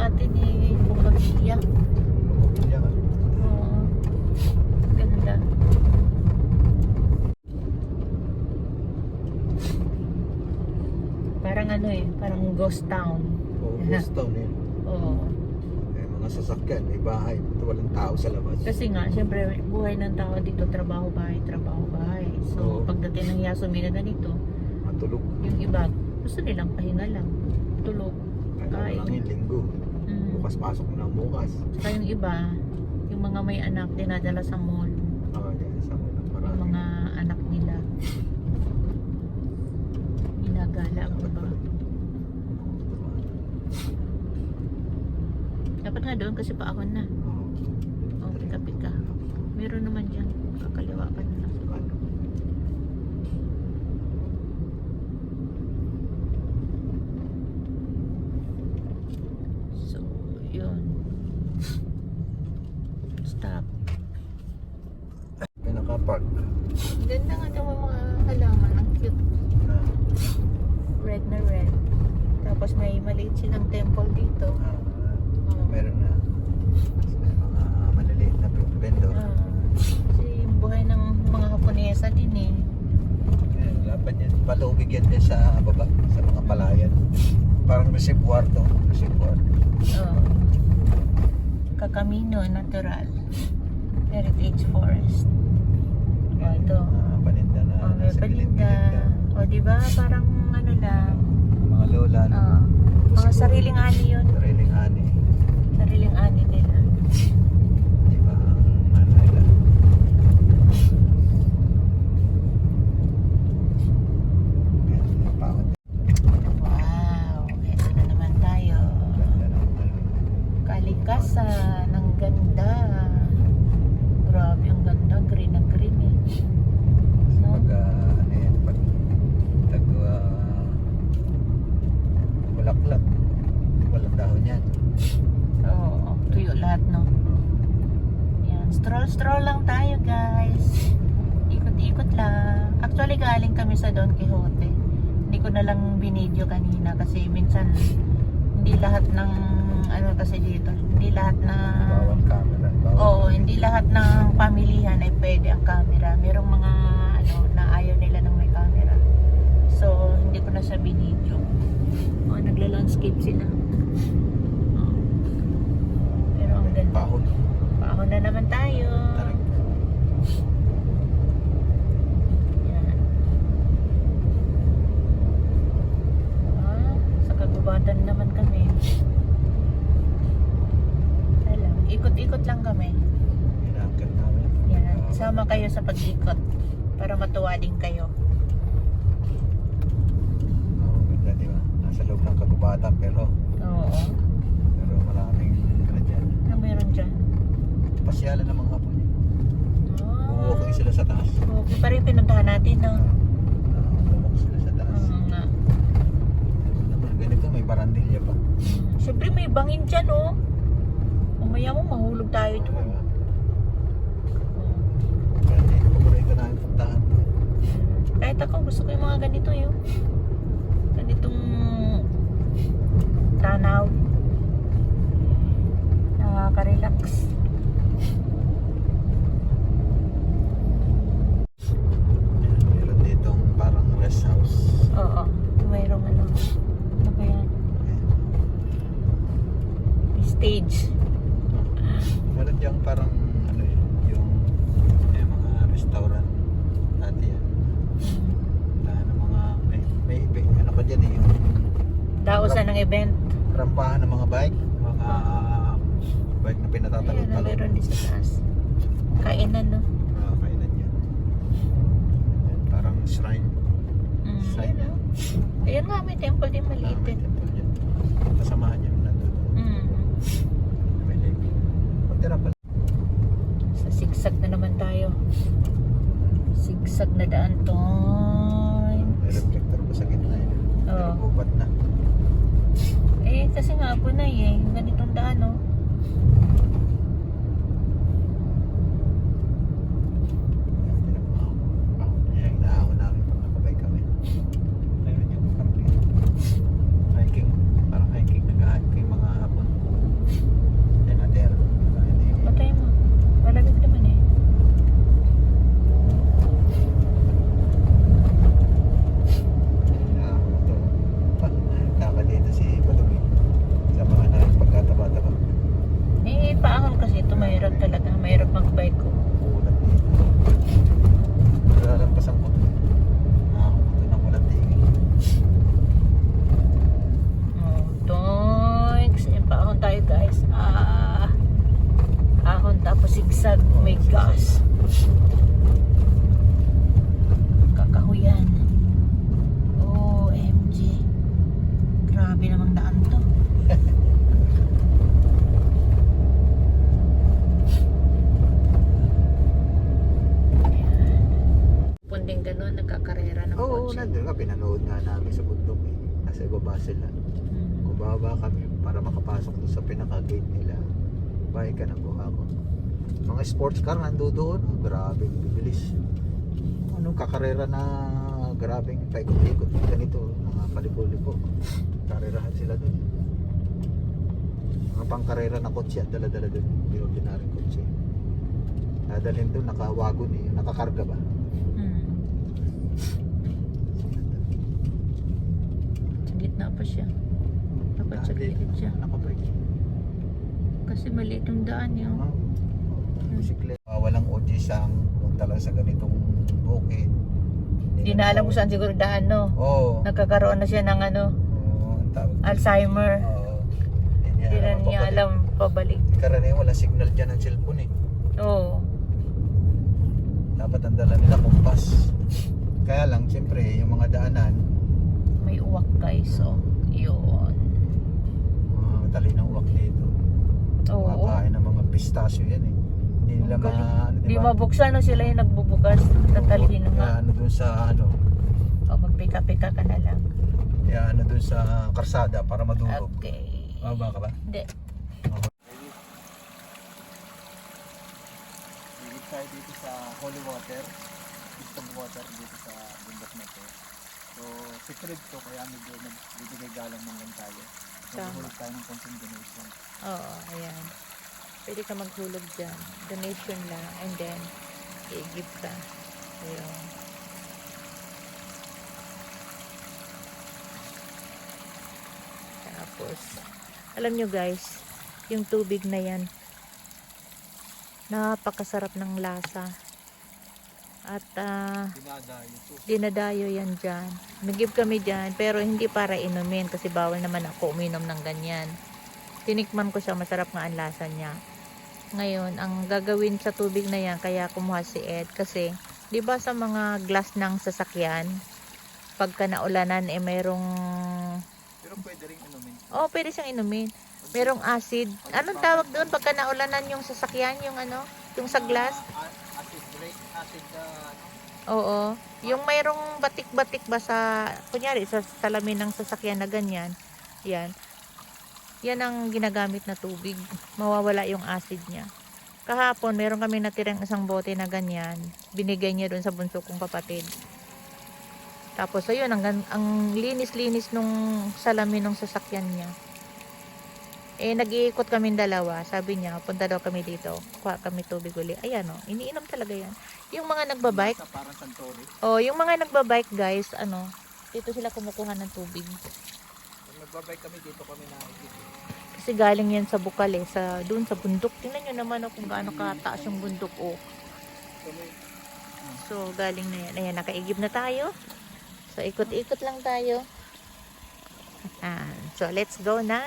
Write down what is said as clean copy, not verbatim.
sa atin eh, Bougainvillea. Bumabili ka. Oo. Ganda. Parang ano eh, parang ghost town. Oo, ghost town eh. Oo. May mga sasakyan, may bahay, walang tao sa labas. Kasi nga, siyempre, buhay ng tao dito, trabaho, bahay, trabaho, bahay. So, Oo. pagdating ng Yasumi na ganito, Matulog. yung iba, gusto nilang pahinga lang. Tulog, Kaya lang yung linggo. Mm. Bukas pasok na bukas. Saka yung iba, yung mga may anak, dinadala sa mall. Yan, sa mga Yung marami. mga anak nila. Ginagala ang iba. Dapat nga doon kasi paahon na. O, pika-pika. Meron naman dyan. Kakaliwa ka na lang. So, yun. Stop. Pinaka-park. Ganda nga itong mga halaman. Ang cute. Red na red. Tapos may maliit silang temple dito. Meron na. May mga maliliit na vendor. Kasi yung buhay ng mga Haponesa din eh. Ayan, lapad yan. Palubig yan din sa baba, sa mga palayan. Parang reservoir to. Reservoir. Oh. Kakamino Natural Heritage Forest. Oh, ito. Paninda na. Oh, may nasa paninda. gilid-gilid O, di ba? Parang ano lang. na. Mga lola. no? Oh. Mga Siguro, sariling ani yun. Sariling ani. Sariling ani nila. Di ba? Ano nila? Ayan, napakot. Wow. Ito na naman tayo. Ganda ng ano. Kalikasan. Ang ganda. Grabe, ang ganda. Green na green eh. No? Pag ano yan, pag bulaklak, walang dahon yan. Oo, tuyo lahat, no? Yan, stroll lang tayo, guys. Ikot-ikot lang. Actually, galing kami sa Don Quixote. Hindi ko na lang binidyo kanina kasi minsan hindi lahat ng ano kasi dito, hindi lahat na Bawal camera. Bawal. oo, hindi lahat ng pamilihan ay pwede ang camera. Merong mga ano na ayaw nila ng may camera. So, hindi ko na siya binidyo. Oh, nagla-landscape sila. Oh. Pero ang ganda. Pahon. Paahon na naman tayo. Tarik. Yan. Sa kagubatan naman kami. Alam, ikot-ikot lang kami. Inaangkat namin. Yan. Sama kayo sa pag-ikot para matuwa din kayo. Oo, ganda, di ba? Nasa loob ng kagubatan pero Oo. maraming ano dyan. Ano meron dyan? Pasyalan ng mga hapon yun. Oh. Walking sila sa taas. Okay pa rin pinuntahan natin, no? Walk sila sa taas. Nga. Naman ganito, may barandilya pa. Siyempre may bangin dyan, oh. Umaya mo, mahulog tayo doon. Ganyan, paborito namin puntahan. Kahit ako, gusto ko yung mga ganito, yun. Ganitong tanaw. Nakaka-relax. Meron ditong parang rest house. Oo. Mayroong ano. Ano ba yan? Stage. Meron diyang parang ano yun, yung mga restaurant dati yan. Lahat ng mga may ano pa dyan eh, yung Dausan ng event. rampahan ng mga bike, mga bike na Ayan, pinatatalon-talon. meron din sa taas. Kainan, no? Kainan yan. Yan, parang shrine. Shrine yan. Ayan nga, may temple din maliit May din. temple yan. Kasamahan yan nandun. May lake. Pagtira pala. Sa sigsag na naman tayo. Sigsag na daan to. May reflector pa sa gitna yun. Pero Oo. gubat na. Eh, kasi nga po na eh. Ganitong daan, no? Ayan, inaahon namin pag nakabay kami. Ayun yung parang hiking. Parang hiking, nag-hiking mga hapon. pinanood nga namin sa bundok eh. Nasa ibaba sila. Kung bababa kami para makapasok doon sa pinaka-gate nila, bahay ka na po ako. Mga sports car nando doon, grabe bibilis. Anong kakarera na grabing paikot-ikot ganito, mga palibo-libo. Karerahan sila doon. Mga pangkarera na kotse at dala-dala doon, hindi ordinaryong kotse. Dadalhin doon, nakawagon eh, nakakarga ba? Sa gitna pa siya. Dapat sa gilid siya. Nakabrake. Kasi maliit yung daan niya. Bisiklet. Walang OG siyang punta lang sa ganitong bukid. Hindi na alam kung saan siguro daan, no? Oo. Nagkakaroon na siya ng ano, Oo, ang tawag. Alzheimer. Oo. Hindi na niya alam pabalik. Karaniwan wala signal dyan ng cellphone eh. Oo. Dapat ang dala nila kumpas. Kaya lang, siyempre, yung mga daanan, May uwak guys, so yun. mga talinang uwak dito. Oo. Makain ng mga pistasyo yan eh. Hindi nila ano, Di mabuksan, no? Sila yung nagbubukas. Tatalino nga. Ano dun sa ano, O magpika-pika ka na lang. ano dun sa karsada para madurog. Okay. Baba ka ba? Hindi. Dito tayo dito sa holy water. System water dito sa bundok na to. So, secret to kaya medyo nagbibigay galang man lang tayo. So, Tama. hulog tayo ng konting donation. Oo, ayan. Pwede ka maghulog dyan. Donation lang. And then, i-give ka. Ayun. Tapos, alam nyo guys, yung tubig na yan, napakasarap ng lasa. At, Dinadayo to. dinadayo yan dyan. Nag-give kami dyan, pero hindi para inumin kasi bawal naman ako uminom ng ganyan. Tinikman ko siya, masarap nga ang lasa niya. Ngayon, ang gagawin sa tubig na yan, kaya kumuha si Ed kasi, di ba sa mga glass ng sasakyan, pagka naulanan, mayroong, Pero pwede rin inumin. pwede siyang inumin. Merong acid. Anong tawag doon pagka naulanan yung sasakyan, yung ano, yung sa glass? Acid break, acid Oo. Yung mayroong batik-batik ba sa, kunyari, sa salamin ng sasakyan na ganyan. Yan. Yan ang ginagamit na tubig. Mawawala yung acid niya. Kahapon, meron kami natirang isang bote na ganyan. Binigay niya doon sa bunso kong kapatid. Tapos, ayun, ang linis-linis nung salamin ng sasakyan niya. Nag-iikot kami dalawa. Sabi niya, punta daw kami dito. Kuha kami tubig uli. Ayan, iniinom talaga yan. Yung mga nagbabike. Parang Santori. Yung mga nagbabike guys, dito sila kumukuha ng tubig. Kung nagbabike kami dito kami nakikita. Kasi galing yan sa Bukal doon sa bundok. Tingnan nyo naman kung gaano kataas yung bundok So galing na yan. Ayan, nakaigib na tayo. So ikot-ikot lang tayo. So let's go na.